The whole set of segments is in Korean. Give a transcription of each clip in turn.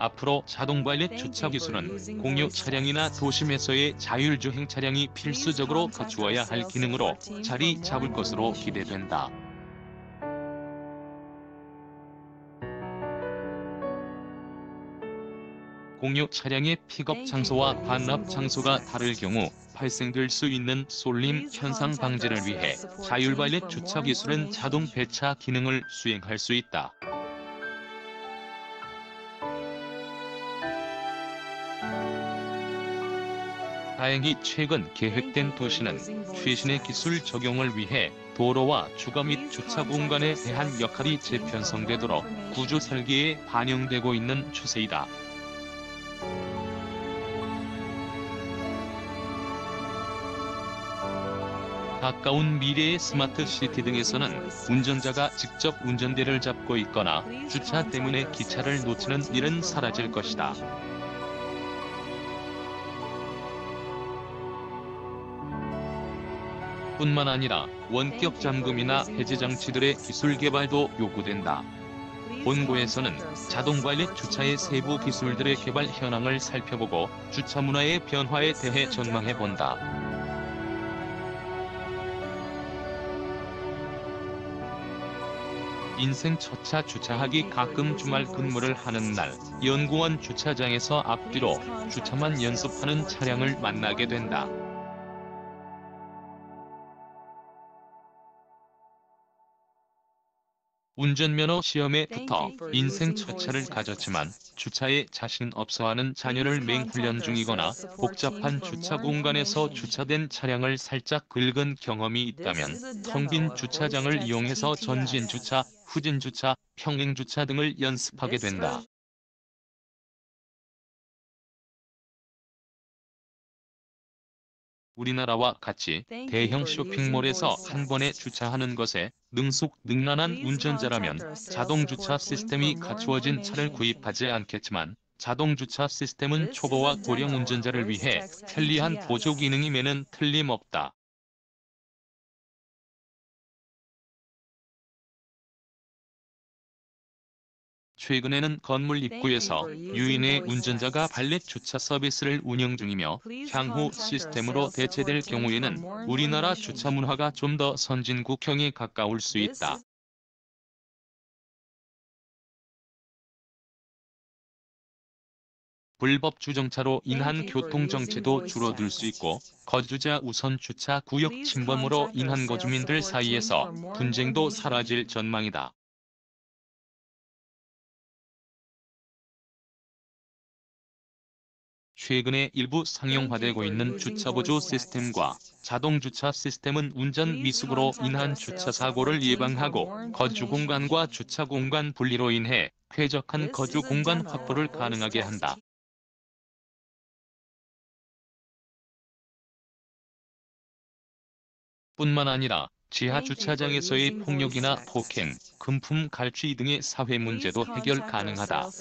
앞으로 자동 발렛 주차 기술은 공유 차량이나 도심에서의 자율주행 차량이 필수적으로 갖추어야 할 기능으로 자리 잡을 것으로 기대된다. 공유 차량의 픽업 장소와 반납 장소가 다를 경우 발생될 수 있는 쏠림 현상 방지를 위해 자율 발렛 주차 기술은 자동 배차 기능을 수행할 수 있다. 다행히 최근 계획된 도시는 최신의 기술 적용을 위해 도로와 주거 및 주차 공간에 대한 역할이 재편성되도록 구조 설계에 반영되고 있는 추세이다. 가까운 미래의 스마트 시티 등에서는 운전자가 직접 운전대를 잡고 있거나 주차 때문에 기차를 놓치는 일은 사라질 것이다. 뿐만 아니라 원격 잠금이나 해제 장치들의 기술 개발도 요구된다. 본고에서는 자동 발렛 주차의 세부 기술들의 개발 현황을 살펴보고 주차 문화의 변화에 대해 전망해 본다. 인생 첫차 주차하기 가끔 주말 근무를 하는 날, 연구원 주차장에서 앞뒤로 주차만 연습하는 차량을 만나게 된다. 운전면허 시험에부터 인생 첫 차를 가졌지만 주차에 자신 없어하는 자녀를 맹훈련 중이거나 복잡한 주차 공간에서 주차된 차량을 살짝 긁은 경험이 있다면 텅 빈 주차장을 이용해서 전진 주차, 후진 주차, 평행 주차 등을 연습하게 된다. 우리나라와 같이 대형 쇼핑몰에서 한 번에 주차하는 것에 능숙능란한 운전자라면 자동주차 시스템이 갖추어진 차를 구입하지 않겠지만 자동주차 시스템은 초보와 고령 운전자를 위해 편리한 보조 기능임에는 틀림없다. 최근에는 건물 입구에서 유인의 운전자가 발렛 주차 서비스를 운영 중이며 향후 시스템으로 대체될 경우에는 우리나라 주차 문화가 좀 더 선진국형에 가까울 수 있다. 불법 주정차로 인한 교통정체도 줄어들 수 있고 거주자 우선 주차 구역 침범으로 인한 거주민들 사이에서 분쟁도 사라질 전망이다. 최근에 일부 상용화되고 있는 주차보조 시스템과 자동주차 시스템은 운전 미숙으로 인한 주차 사고를 예방하고 거주 공간과 주차 공간 분리로 인해 쾌적한 거주 공간 확보를 가능하게 한다. 뿐만 아니라 지하 주차장에서의 폭력이나 폭행, 금품 갈취 등의 사회 문제도 해결 가능하다.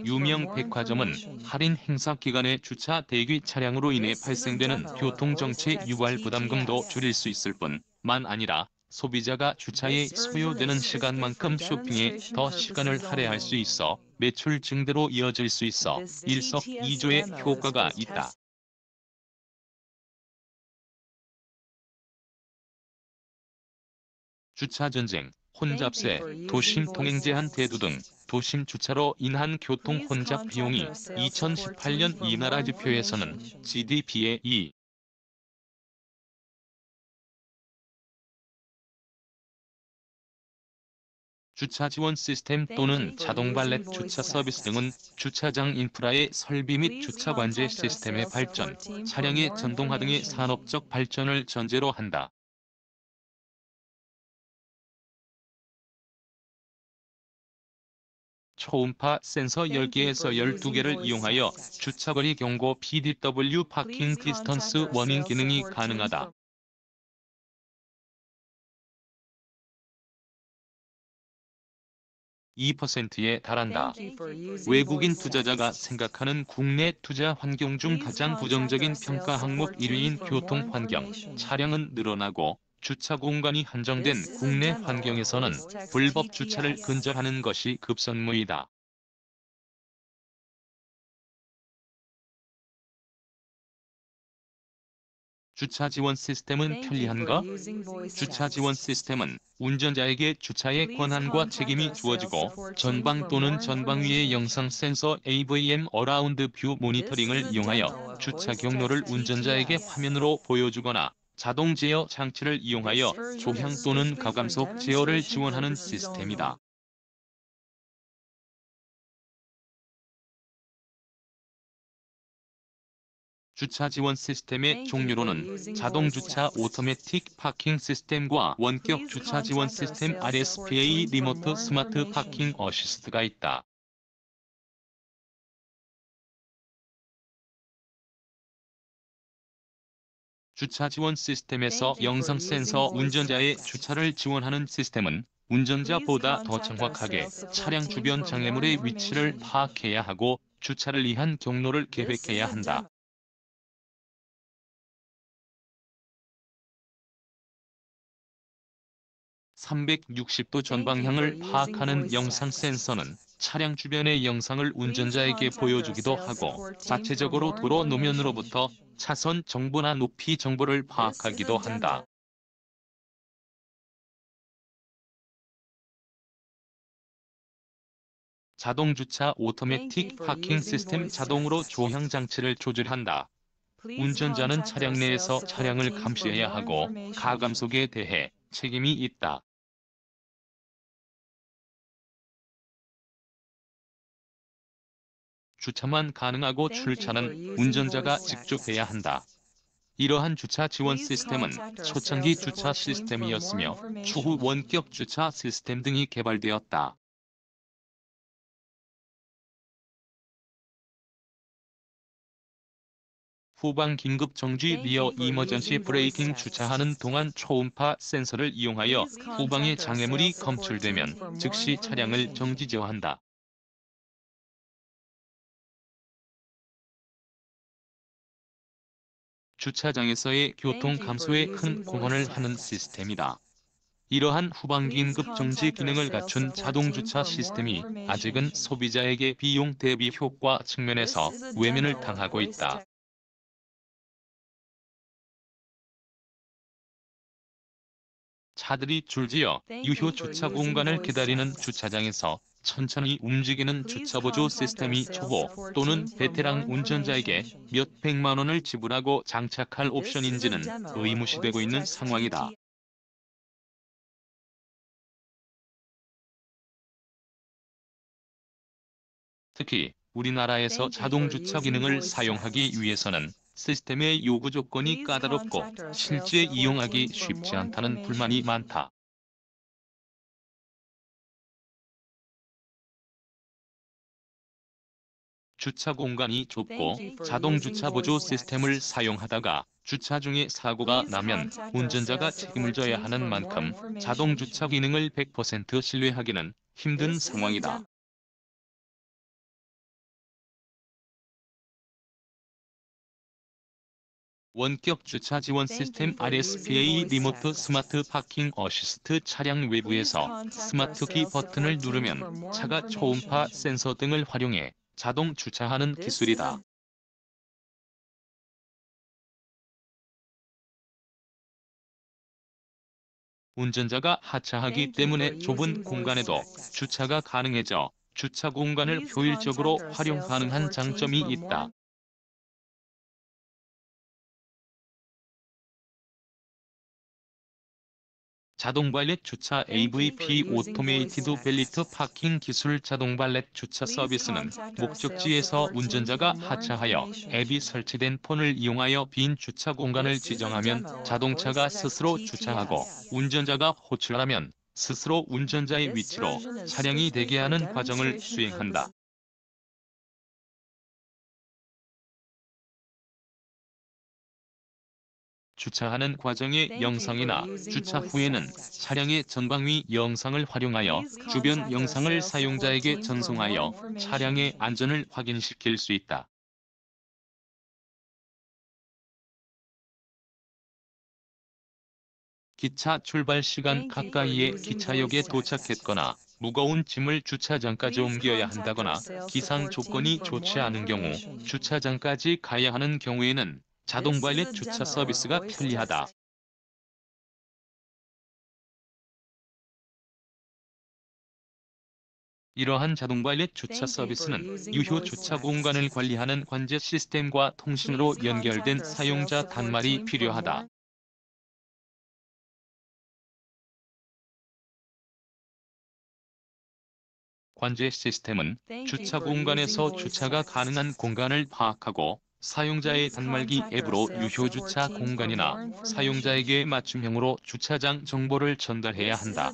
유명 백화점은 할인 행사 기간에 주차 대기 차량으로 인해 발생되는 교통정체 유발 부담금도 줄일 수 있을 뿐만 아니라 소비자가 주차에 소요되는 시간만큼 쇼핑에 더 시간을 할애할 수 있어 매출 증대로 이어질 수 있어 일석이조의 효과가 있다. 주차 전쟁, 혼잡세, 도심 통행 제한 대두 등 도심 주차로 인한 교통 혼잡 비용이 2018년 이 나라 지표에서는 GDP의 2. 주차 지원 시스템 또는 자동 발렛 주차 서비스 등은 주차장 인프라의 설비 및 주차 관제 시스템의 발전, 차량의 전동화 등의 산업적 발전을 전제로 한다. 초음파 센서 10개에서 12개를 이용하여 주차거리 경고 PDW 파킹 디스턴스 워닝 기능이 가능하다. 2%에 달한다. 외국인 투자자가 생각하는 국내 투자 환경 중 가장 부정적인 평가 항목 1위인 교통 환경, 차량은 늘어나고 주차 공간이 한정된 국내 환경에서는 불법 주차를 근절하는 것이 급선무이다. 주차 지원 시스템은 편리한가? 주차 지원 시스템은 운전자에게 주차의 권한과 책임이 주어지고 전방 또는 전방 위의 영상 센서 AVM 어라운드 뷰 모니터링을 이용하여 주차 경로를 운전자에게 화면으로 보여주거나 자동 제어 장치를 이용하여 조향 또는 가감속 제어를 지원하는 시스템이다. 주차 지원 시스템의 종류로는 자동주차 오토매틱 파킹 시스템과 원격 주차 지원 시스템 RSPA 리모트 스마트 파킹 어시스트가 있다. 주차 지원 시스템에서 영상 센서 운전자의 주차를 지원하는 시스템은 운전자보다 더 정확하게 차량 주변 장애물의 위치를 파악해야 하고 주차를 위한 경로를 계획해야 한다. 360도 전방향을 파악하는 영상 센서는 차량 주변의 영상을 운전자에게 보여주기도 하고 자체적으로 도로 노면으로부터 차선 정보나 높이 정보를 파악하기도 한다. 자동주차 오토매틱 파킹 시스템 자동으로 조향 장치를 조절한다. 운전자는 차량 내에서 차량을 감시해야 하고 가감속에 대해 책임이 있다. 주차만 가능하고 출차는 운전자가 직접 해야 한다. 이러한 주차 지원 시스템은 초창기 주차 시스템이었으며 추후 원격 주차 시스템 등이 개발되었다. 후방 긴급 정지 리어 이머전시 브레이킹 주차하는 동안 초음파 센서를 이용하여 후방에 장애물이 검출되면 즉시 차량을 정지 제어한다. 주차장에서의 교통 감소에 큰 공헌을 하는 시스템이다. 이러한 후방 긴급 정지 기능을 갖춘 자동주차 시스템이 아직은 소비자에게 비용 대비 효과 측면에서 외면을 당하고 있다. 차들이 줄지어 유효 주차 공간을 기다리는 주차장에서 천천히 움직이는 주차보조 시스템이 초보 또는 베테랑 운전자에게 몇백만 원을 지불하고 장착할 옵션인지는 의무시되고 있는 상황이다. 특히 우리나라에서 자동주차 기능을 사용하기 위해서는 시스템의 요구 조건이 까다롭고 실제 이용하기 쉽지 않다는 불만이 많다. 주차 공간이 좁고 자동주차 보조 시스템을 사용하다가 주차 중에 사고가 나면 운전자가 책임을 져야 하는 만큼 자동주차 기능을 100% 신뢰하기는 힘든 상황이다. 원격 주차 지원 시스템 RSPA 리모트 스마트 파킹 어시스트 차량 외부에서 스마트 키 버튼을 누르면 차가 초음파 센서 등을 활용해 자동 주차하는 기술이다. 운전자가 하차하기 때문에 좁은 공간에도 주차가 가능해져 주차 공간을 효율적으로 활용 가능한 장점이 있다. 자동 발렛 주차 AVP 오토메이티드 벨리트 파킹 기술 자동 발렛 주차 서비스는 목적지에서 운전자가 하차하여 앱이 설치된 폰을 이용하여 빈 주차 공간을 지정하면 자동차가 스스로 주차하고 운전자가 호출하면 스스로 운전자의 위치로 차량이 대기하는 과정을 수행한다. 주차하는 과정의 영상이나 주차 후에는 차량의 전방위 영상을 활용하여 주변 영상을 사용자에게 전송하여 차량의 안전을 확인시킬 수 있다. 기차 출발 시간 가까이에 기차역에 도착했거나 무거운 짐을 주차장까지 옮겨야 한다거나 기상 조건이 좋지 않은 경우 주차장까지 가야 하는 경우에는 자동 발렛 주차 서비스가 편리하다. 이러한 자동 발렛 주차 서비스는 유효 주차 공간을 관리하는 관제 시스템과 통신으로 연결된 사용자 단말이 필요하다. 관제 시스템은 주차 공간에서 주차가 가능한 공간을 파악하고 사용자의 단말기 앱으로 유효 주차 공간이나 사용자에게 맞춤형으로 주차장 정보를 전달해야 한다.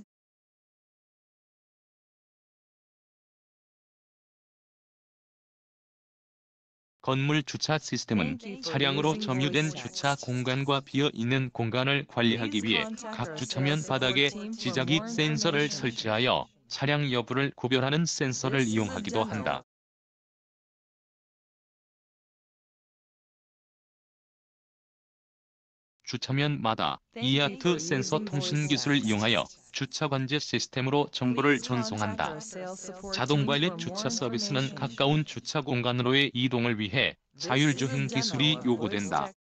건물 주차 시스템은 차량으로 점유된 주차 공간과 비어 있는 공간을 관리하기 위해 각 주차면 바닥에 지자기 센서를 설치하여 차량 여부를 구별하는 센서를 이용하기도 한다. 주차면마다 이아트 센서 통신 기술을 이용하여 주차 관제 시스템으로 정보를 전송한다. 자동 발렛 주차 서비스는 가까운 주차 공간으로의 이동을 위해 자율주행 기술이 요구된다.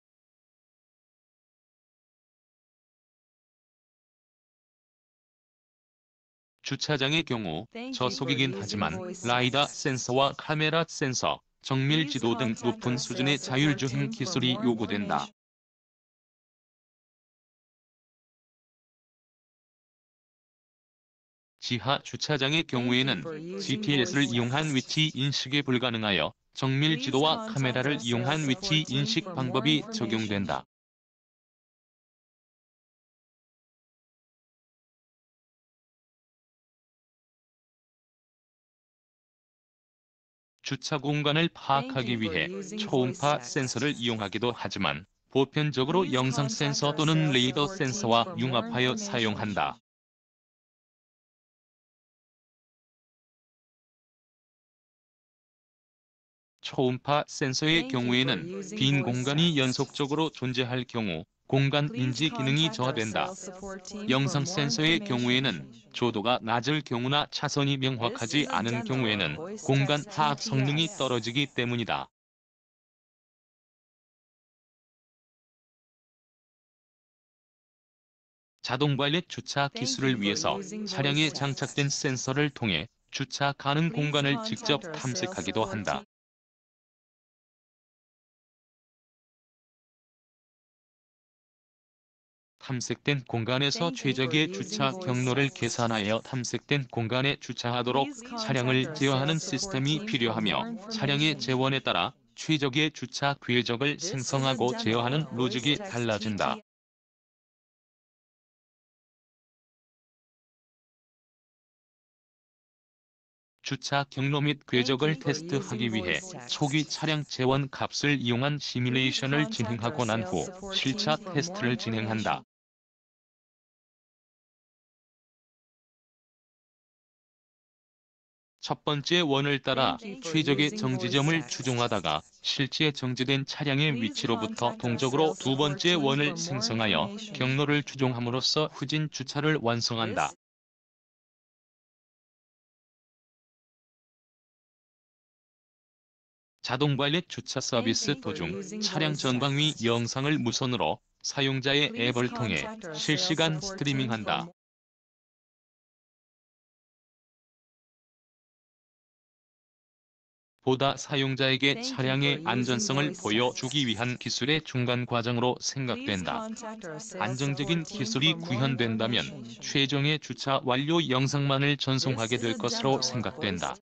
주차장의 경우 저속이긴 하지만 라이다 센서와 카메라 센서, 정밀 지도 등 높은 수준의 자율주행 기술이 요구된다. 지하 주차장의 경우에는 GPS를 이용한 위치 인식이 불가능하여 정밀 지도와 카메라를 이용한 위치 인식 방법이 적용된다. 주차 공간을 파악하기 위해 초음파 센서를 이용하기도 하지만 보편적으로 영상 센서 또는 레이더 센서와 융합하여 사용한다. 초음파 센서의 경우에는 빈 공간이 연속적으로 존재할 경우 공간 인지 기능이 저하된다. 영상 센서의 경우에는 조도가 낮을 경우나 차선이 명확하지 않은 경우에는 공간 파악 성능이 떨어지기 때문이다. 자동 발렛 주차 기술을 위해서 차량에 장착된 센서를 통해 주차 가능 공간을 직접 탐색하기도 한다. 탐색된 공간에서 최적의 주차 경로를 계산하여 탐색된 공간에 주차하도록 차량을 제어하는 시스템이 필요하며 차량의 재원에 따라 최적의 주차 궤적을 생성하고 제어하는 로직이 달라진다. 주차 경로 및 궤적을 테스트하기 위해 초기 차량 재원 값을 이용한 시뮬레이션을 진행하고 난 후 실차 테스트를 진행한다. 첫 번째 원을 따라 최적의 정지점을 추종하다가 실제 정지된 차량의 위치로부터 동적으로 두 번째 원을 생성하여 경로를 추종함으로써 후진 주차를 완성한다. 자동 발렛 주차 서비스 도중 차량 전방위 영상을 무선으로 사용자의 앱을 통해 실시간 스트리밍한다. 보다 사용자에게 차량의 안전성을 보여주기 위한 기술의 중간 과정으로 생각된다. 안정적인 기술이 구현된다면 최종의 주차 완료 영상만을 전송하게 될 것으로 생각된다.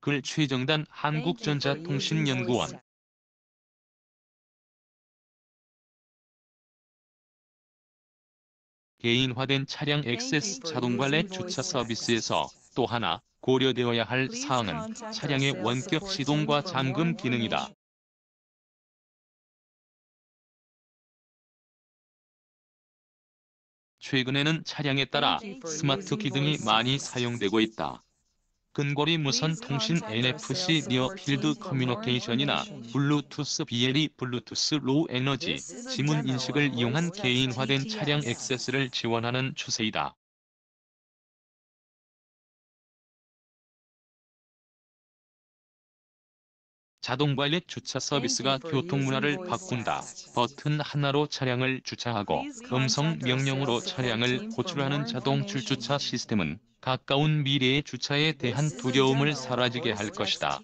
글 최정단 한국전자통신연구원 개인화된 차량 액세스 자동 발렛 주차 서비스에서 또 하나 고려되어야 할 사항은 차량의 원격 시동과 잠금 기능이다. 최근에는 차량에 따라 스마트 기등이 많이 사용되고 있다. 근거리 무선 통신 NFC 니어 필드 커뮤니케이션이나 블루투스 BLE 블루투스 로우 에너지 지문 인식을 이용한 개인화된 차량 액세스를 지원하는 추세이다. 자동 발렛 주차 서비스가 교통문화를 바꾼다. 버튼 하나로 차량을 주차하고 음성 명령으로 차량을 호출하는 자동 출주차 시스템은 가까운 미래의 주차에 대한 두려움을 사라지게 할 것이다.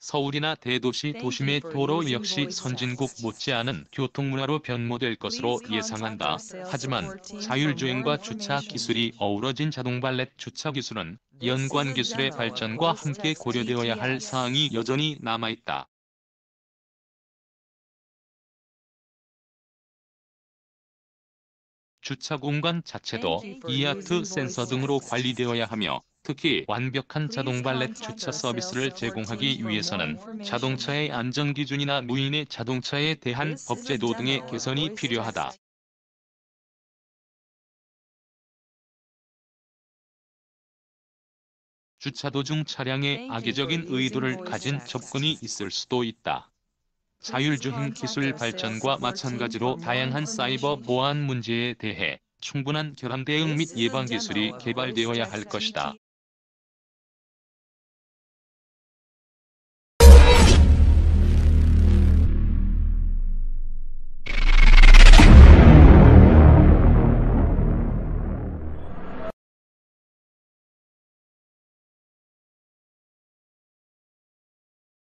서울이나 대도시 도심의 도로 역시 선진국 못지않은 교통문화로 변모될 것으로 예상한다. 하지만 자율주행과 주차 기술이 어우러진 자동 발렛 주차 기술은 연관 기술의 발전과 함께 고려되어야 할 사항이 여전히 남아있다. 주차 공간 자체도 이아트 센서 등으로 관리되어야 하며 특히 완벽한 자동 발렛 주차 서비스를 제공하기 위해서는 자동차의 안전기준이나 무인의 자동차에 대한 법제도 등의 개선이 필요하다. 주차 도중 차량에 악의적인 의도를 가진 접근이 있을 수도 있다. 자율주행 기술 발전과 마찬가지로 다양한 사이버 보안 문제에 대해 충분한 결함 대응 및 예방 기술이 개발되어야 할 것이다.